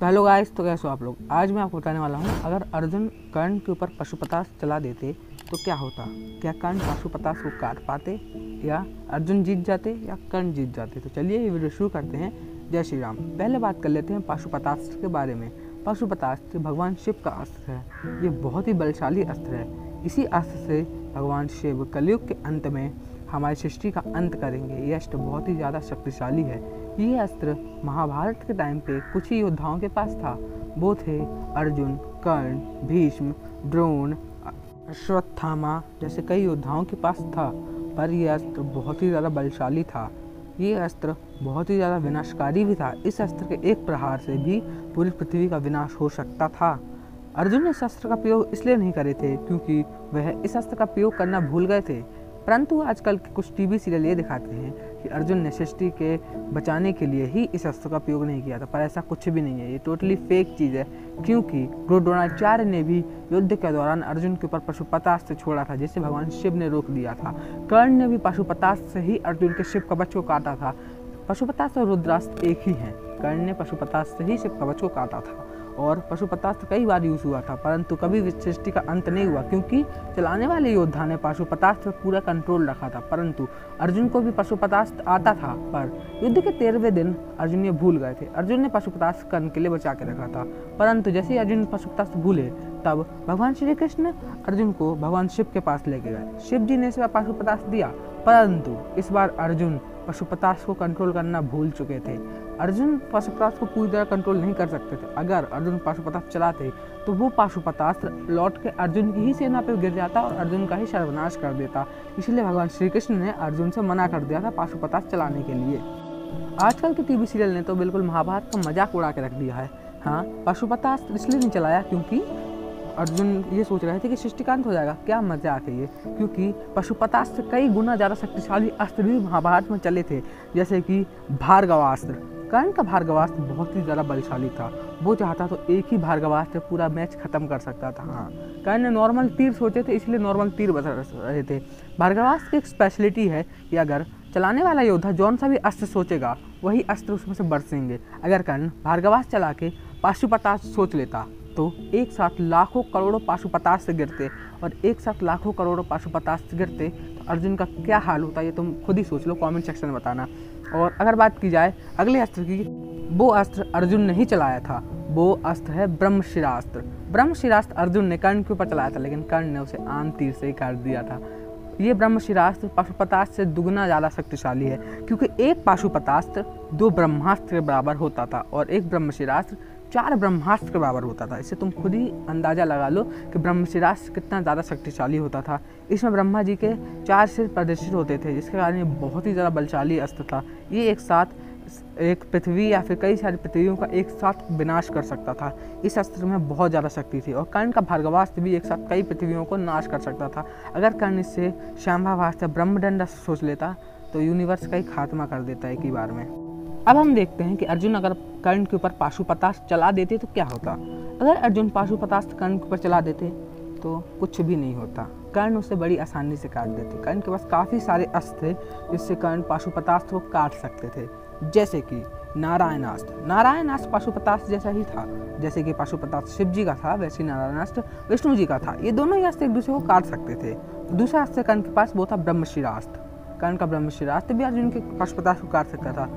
Hello guys, तो कैसे हो आप लोग। आज मैं आपको बताने वाला हूँ, अगर अर्जुन कर्ण के ऊपर पाशुपतास्त्र चला देते तो क्या होता। क्या कर्ण पाशुपतास्त्र को काट पाते, या अर्जुन जीत जाते, या कर्ण जीत जाते। तो चलिए ये वीडियो शुरू करते हैं। जय श्री राम। पहले बात कर लेते हैं पाशुपतास्त्र के बारे में। पाशुपतास्त्र भगवान शिव का अस्त्र है। ये बहुत ही बलशाली अस्त्र है। इसी अस्त्र से भगवान शिव कलयुग के अंत में हमारी सृष्टि का अंत करेंगे। ये अस्त्र बहुत ही ज़्यादा शक्तिशाली है। ये अस्त्र महाभारत के टाइम पे कुछ ही योद्धाओं के पास था। वो थे अर्जुन, कर्ण, भीष्म, द्रोण, अश्वत्थामा जैसे कई योद्धाओं के पास था। पर यह अस्त्र बहुत ही ज़्यादा बलशाली था। ये अस्त्र बहुत ही ज़्यादा विनाशकारी भी था। इस अस्त्र के एक प्रहार से भी पूरी पृथ्वी का विनाश हो सकता था। अर्जुन ने इस अस्त्र का प्रयोग इसलिए नहीं करे थे क्योंकि वह इस अस्त्र का प्रयोग करना भूल गए थे। परंतु आजकल के कुछ टीवी सीरियल ये दिखाते हैं कि अर्जुन ने सृष्टि के बचाने के लिए ही इस अस्त्र का प्रयोग नहीं किया था। पर ऐसा कुछ भी नहीं है। ये टोटली फेक चीज़ है, क्योंकि गुरु द्रोणाचार्य ने भी युद्ध के दौरान अर्जुन के ऊपर पाशुपतास्त्र छोड़ा था, जिसे भगवान शिव ने रोक दिया था। कर्ण ने भी पाशुपतास्त्र से ही अर्जुन के शिव कवच को काटा था। पाशुपतास्त्र और रुद्रास्त्र एक ही हैं। कर्ण ने पाशुपतास्त्र से ही शिव कवच को काटा था और पाशुपतास्त्र कई बार यूज हुआ था, परंतु कभी सृष्टि का अंत नहीं हुआ, क्योंकि चलाने वाले योद्धा ने पाशुपतास्त्र पर पूरा कंट्रोल रखा था। परंतु अर्जुन को भी पाशुपतास्त्र आता था, पर युद्ध के 13वें दिन अर्जुन ये भूल गए थे। अर्जुन ने पाशुपतास्त्र कर्ण के लिए बचा के रखा था, परंतु जैसे ही अर्जुन पाशुपतास्त्र भूले तब भगवान श्री कृष्ण अर्जुन को भगवान शिव के पास लेके गए। शिव जी ने इस बार पाशुपतास्त्र दिया, परंतु इस बार अर्जुन पाशुपतास्त्र को कंट्रोल करना भूल चुके थे। अर्जुन पाशुपतास्त्र को पूरी तरह कंट्रोल नहीं कर सकते थे। अगर अर्जुन पाशुपतास्त्र चलाते तो वो पाशुपतास्त्र लौट के अर्जुन की ही सेना पर गिर जाता और अर्जुन का ही सर्वनाश कर देता। इसलिए भगवान श्री कृष्ण ने अर्जुन से मना कर दिया था पाशुपतास्त्र चलाने के लिए। आजकल के टीवी सीरियल ने तो बिल्कुल महाभारत का मजाक उड़ा के रख दिया है। हाँ, पाशुपतास्त्र इसलिए नहीं चलाया क्योंकि अर्जुन ये सोच रहे थे कि सृष्टिकांत हो जाएगा। क्या मजाक है ये, क्योंकि पाशुपतास्त्र कई गुना ज़्यादा शक्तिशाली अस्त्र भी महाभारत में चले थे, जैसे कि भार्गवास्त्र। कर्ण का भार्गवास्त्र बहुत ही ज़्यादा बलशाली था। वो चाहता तो एक ही भार्गवास्त्र पूरा मैच खत्म कर सकता था। हाँ, कर्ण ने नॉर्मल तीर सोचे थे, इसलिए नॉर्मल तीर बता रहे थे। भार्गवास्त्र की एक स्पेशलिटी है कि अगर चलाने वाला योद्धा जौन सा भी अस्त्र सोचेगा वही अस्त्र उसमें से बरसेंगे। अगर कर्ण भार्गवास्त्र चला के पाशुपतास्त्र सोच लेता तो एक साथ लाखों करोड़ों पाशुपतास्त्र गिरते, और एक साथ लाखों करोड़ों पाशुपतास्त्र गिरते तो अर्जुन का क्या हाल होता ये तुम खुद ही सोच लो, कमेंट सेक्शन में बताना। और अगर बात की जाए अगले अस्त्र की, वो अस्त्र अर्जुन ने ही चलाया था। वो अस्त्र है ब्रह्मशिरास्त्र। ब्रह्मशिरास्त्र अर्जुन ने कर्ण के ऊपर चलाया था, लेकिन कर्ण ने उसे आम तीर से ही काट दिया था। ये ब्रह्मशिरास्त्र पाशुपतास्त्र से दुगना ज़्यादा शक्तिशाली है, क्योंकि एक पाशुपतास्त्र 2 ब्रह्मास्त्र के बराबर होता था और एक ब्रह्मशिरास्त्र 4 ब्रह्मास्त्र के बराबर होता था। इससे तुम खुद ही अंदाज़ा लगा लो कि ब्रह्मशिरास्त्र कितना ज़्यादा शक्तिशाली होता था। इसमें ब्रह्मा जी के 4 सिर प्रदर्शित होते थे, जिसके कारण ये बहुत ही ज़्यादा बलशाली अस्त्र था। ये एक साथ एक पृथ्वी या फिर कई सारी पृथ्वियों का एक साथ विनाश कर सकता था। इस अस्त्र में बहुत ज़्यादा शक्ति थी। और कर्ण का भार्गवास्त्र भी एक साथ कई पृथ्वियों को नाश कर सकता था। अगर कर्ण इससे शांभावास्त्र ब्रह्मदंड सोच लेता तो यूनिवर्स का ही खात्मा कर देता एक ही बार में। अब हम देखते हैं कि अर्जुन अगर कर्ण के ऊपर पाशुपतास्त्र चला देते तो क्या होता। अगर अर्जुन पाशुपतास्त्र कर्ण के ऊपर चला देते तो कुछ भी नहीं होता। कर्ण उसे बड़ी आसानी से काट देते। कर्ण के पास काफ़ी सारे अस्त्र थे जिससे कर्ण पाशुपतास्त्र को काट सकते थे, जैसे कि नारायणास्त्र। नारायणास्त्र पाशुपतास्त्र जैसा ही था। जैसे कि पाशुपतास्त्र शिव जी का था, वैसे ही नारायणास्त्र विष्णु जी का था। ये दोनों ही अस्त्र एक दूसरे को काट सकते थे। दूसरा अस्त्र कर्ण के पास वो था ब्रह्मशिरास्त्र। कर्ण का ब्रह्मशिरास्त्र भी अर्जुन के पाशुपतास्त्र को काट सकता था।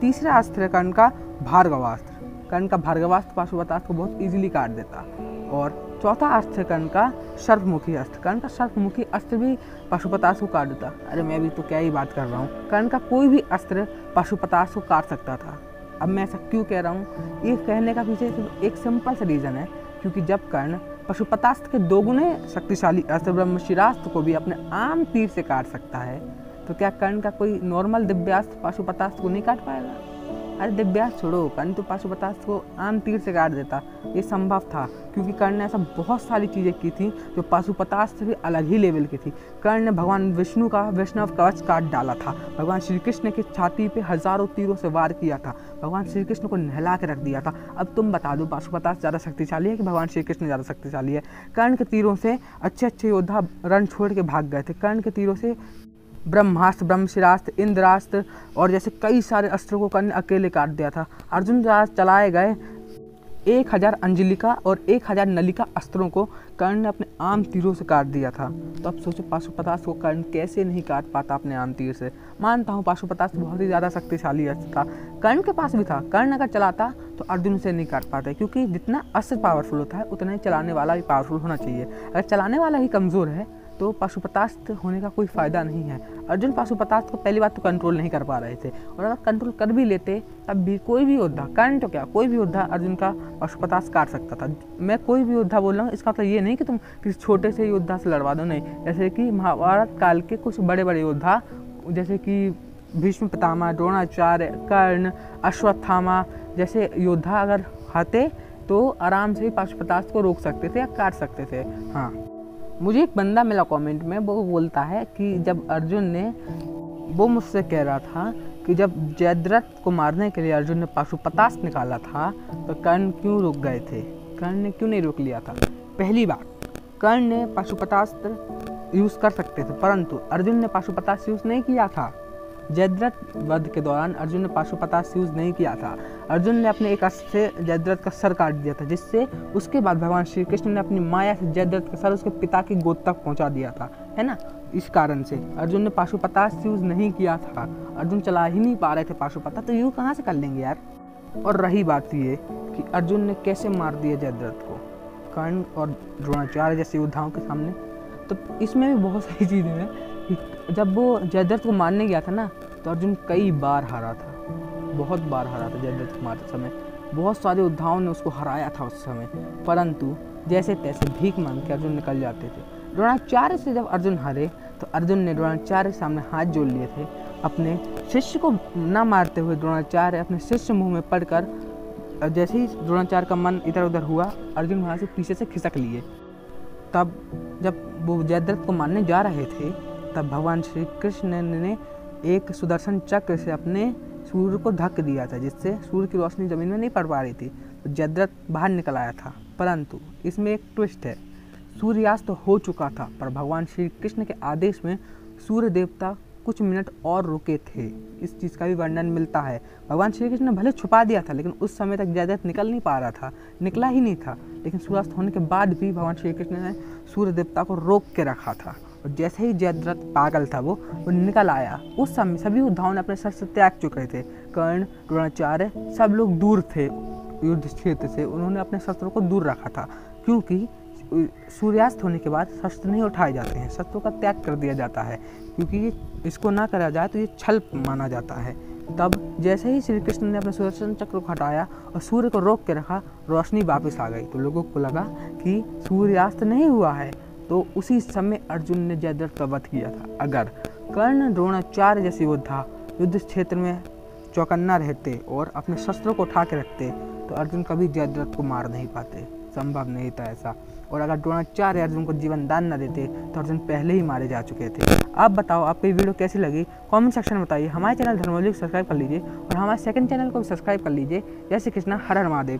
तीसरा अस्त्र है कर्ण का भार्गवास्त्र। कर्ण का भार्गवास्त्र पाशुपतास्त्र को बहुत इजीली काट देता। और चौथा अस्त्र है कर्ण का सर्पमुखी अस्त्र। कर्ण का सर्पमुखी अस्त्र भी पाशुपतास्त्र को काट देता। अरे मैं भी तो क्या ही बात कर रहा हूँ। कर्ण का कोई भी अस्त्र पाशुपतास्त्र को काट सकता था। अब मैं ऐसा क्यों कह रहा हूँ, ये कहने का पीछे एक सिंपल सा रीज़न है, क्योंकि जब कर्ण पाशुपतास्त्र के 2 गुने शक्तिशाली अस्त्र ब्रह्मशिरास्त्र को भी अपने आम तीर से काट सकता है, तो क्या कर्ण का कोई नॉर्मल दिव्यास्त्र पाशुपतास्त्र को नहीं काट पाएगा। अरे दिव्यास्त्र छोड़ो, कर्ण तो पाशुपतास्त्र को आम तीर से काट देता। ये संभव था क्योंकि कर्ण ने ऐसा बहुत सारी चीज़ें की थी जो पाशुपतास्त्र से भी अलग ही लेवल की थी। कर्ण ने भगवान विष्णु का वैष्णव कवच काट डाला था। भगवान श्री कृष्ण की छाती पे हजारों तीरों से वार किया था। भगवान श्री कृष्ण को नहला के रख दिया था। अब तुम बता दो, पाशुपतास्त्र ज़्यादा शक्तिशाली है कि भगवान श्री कृष्ण ज़्यादा शक्तिशाली है। कर्ण के तीरों से अच्छे अच्छे योद्धा रण छोड़ के भाग गए थे। कर्ण के तीरों से ब्रह्मास्त्र, ब्रह्मशिरास्त्र, इंद्रास्त्र और जैसे कई सारे अस्त्रों को कर्ण अकेले काट दिया था। अर्जुन द्वारा चलाए गए 1000 अंजलिका और 1000 नलिका अस्त्रों को कर्ण ने अपने आम तीरों से काट दिया था। तो अब सोचो पाशुपतास्त्र को कर्ण कैसे नहीं काट पाता अपने आम तीर से। मानता हूँ पाशुपतास्त्र बहुत ही ज़्यादा शक्तिशाली अस्त्र था, कर्ण के पास भी था। कर्ण अगर चलाता तो अर्जुन से नहीं काट पाते, क्योंकि जितना अस्त्र पावरफुल होता है उतना ही चलाने वाला भी पावरफुल होना चाहिए। अगर चलाने वाला ही कमज़ोर है तो पाशुपतास्त्र होने का कोई फ़ायदा नहीं है। अर्जुन पाशुपतास्त्र को पहली बात तो कंट्रोल नहीं कर पा रहे थे, और अगर कंट्रोल कर भी लेते तब भी कोई भी योद्धा, कर्ण तो क्या कोई भी योद्धा अर्जुन का पाशुपतास्त्र काट सकता था। मैं कोई भी योद्धा बोल रहा हूँ, इसका मतलब ये नहीं कि तुम किसी छोटे से योद्धा से लड़वा दो, नहीं। जैसे कि महाभारत काल के कुछ बड़े बड़े योद्धा, जैसे कि भीष्म पितामह, द्रोणाचार्य, कर्ण, अश्वत्थामा जैसे योद्धा अगर आते तो आराम से पाशुपतास्त्र को रोक सकते थे या काट सकते थे। हाँ, मुझे एक बंदा मिला कमेंट में, वो बोलता है कि जब अर्जुन ने, वो मुझसे कह रहा था कि जब जयद्रथ को मारने के लिए अर्जुन ने पाशुपतास्त्र निकाला था तो कर्ण क्यों रुक गए थे, कर्ण ने क्यों नहीं रोक लिया था। पहली बात, कर्ण ने पाशुपतास्त्र यूज़ कर सकते थे, परंतु अर्जुन ने पाशुपतास्त्र यूज़ नहीं किया था। जयद्रथ वध के दौरान अर्जुन ने पाशुपतास्त्र यूज़ नहीं किया था। अर्जुन ने अपने एक अस्त्र से जयद्रथ का सर काट दिया था, जिससे उसके बाद भगवान श्री कृष्ण ने अपनी माया से जयद्रथ का सर उसके पिता की गोद तक पहुंचा दिया था, है ना। इस कारण से अर्जुन ने पाशुपतास्त्र यूज़ नहीं किया था। अर्जुन चला ही नहीं पा रहे थे पाशुपतास्त्र, तो यूँ कहाँ से कर लेंगे यार। और रही बात ये कि अर्जुन ने कैसे मार दिया जयद्रथ को कर्ण और द्रोणाचार्य जैसे योद्धाओं के सामने, तो इसमें भी बहुत सारी चीज़ें हैं कि जब वो जयद्रथ को मारने गया था ना, तो अर्जुन कई बार हारा था, बहुत बार हारा था जयद्रथ को मारते समय। बहुत सारे योद्धाओं ने उसको हराया था उस समय, परंतु जैसे तैसे भीख मांग के अर्जुन निकल जाते थे। द्रोणाचार्य से जब अर्जुन हारे तो अर्जुन ने द्रोणाचार्य के सामने हाथ जोड़ लिए थे। अपने शिष्य को ना मारते हुए द्रोणाचार्य अपने शिष्य मुँह में पड़कर, जैसे ही द्रोणाचार्य का मन इधर उधर हुआ, अर्जुन वहाँ से पीछे से खिसक लिए। तब जब वो जयद्रथ को मारने जा रहे थे तब भगवान श्री कृष्ण ने एक सुदर्शन चक्र से अपने सूर्य को ढक दिया था, जिससे सूर्य की रोशनी जमीन में नहीं पड़ पा रही थी, तो जयद्रथ बाहर निकल आया था। परंतु इसमें एक ट्विस्ट है, सूर्यास्त तो हो चुका था, पर भगवान श्री कृष्ण के आदेश में सूर्य देवता कुछ मिनट और रुके थे। इस चीज़ का भी वर्णन मिलता है। भगवान श्री कृष्ण ने भले छुपा दिया था, लेकिन उस समय तक जयद्रथ निकल नहीं पा रहा था, निकला ही नहीं था। लेकिन सूर्यास्त होने के बाद भी भगवान श्री कृष्ण ने सूर्य देवता को रोक के रखा था, और जैसे ही जयद्रथ पागल था वो निकल आया। उस समय सभी योद्धाओं ने अपने शस्त्र त्याग चुके थे। कर्ण, द्रोणाचार्य सब लोग दूर थे युद्ध क्षेत्र से, उन्होंने अपने शस्त्रों को दूर रखा था, क्योंकि सूर्यास्त होने के बाद शस्त्र नहीं उठाए जाते हैं, शस्त्रों का त्याग कर दिया जाता है, क्योंकि इसको ना करा जाए तो ये छल माना जाता है। तब जैसे ही श्री कृष्ण ने अपने सुदर्शन चक्र को हटाया और सूर्य को रोक के रखा, रोशनी वापस आ गई, तो लोगों को लगा कि सूर्यास्त नहीं हुआ है। तो उसी समय अर्जुन ने जयद्रथ का वध किया था। अगर कर्ण, द्रोणाचार्य जैसे योद्धा युद्ध क्षेत्र में चौकन्ना रहते और अपने शस्त्रों को उठा के रखते तो अर्जुन कभी जयद्रथ को मार नहीं पाते, संभव नहीं था ऐसा। और अगर द्रोणाचार्य अर्जुन को जीवन दान न देते तो अर्जुन पहले ही मारे जा चुके थे। आप बताओ आपको ये वीडियो कैसी लगी, कमेंट सेक्शन में बताइए। हमारे चैनल धर्मोली को सब्सक्राइब कर लीजिए और हमारे सेकंड चैनल को भी सब्सक्राइब कर लीजिए। जय श्री कृष्णा, हर हर महादेव।